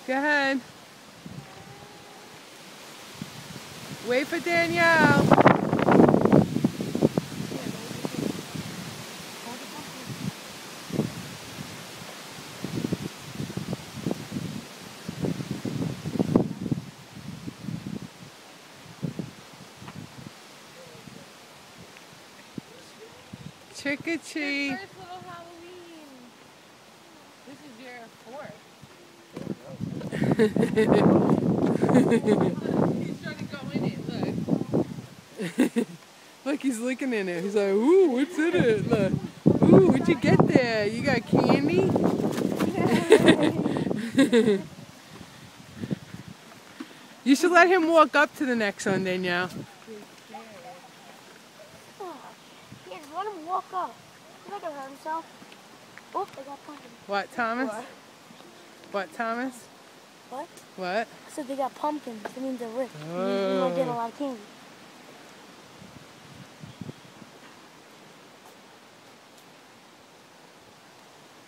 Go ahead. Wait for Danielle. Trick or treat. Your first little Halloween. This is your fourth. He's trying to go in it, look. Look, he's looking in it. He's like, ooh, what's in it? Look. Ooh, what'd you get there? You got candy? You should let him walk up to the next one, Danielle. Yeah, let him walk up. He's not gonna hurt himself. Oh, they got pumpkin. What, Thomas? What, Thomas? What? What? I said they got pumpkins. That means they're rich. Oh. You might get a lot of candy.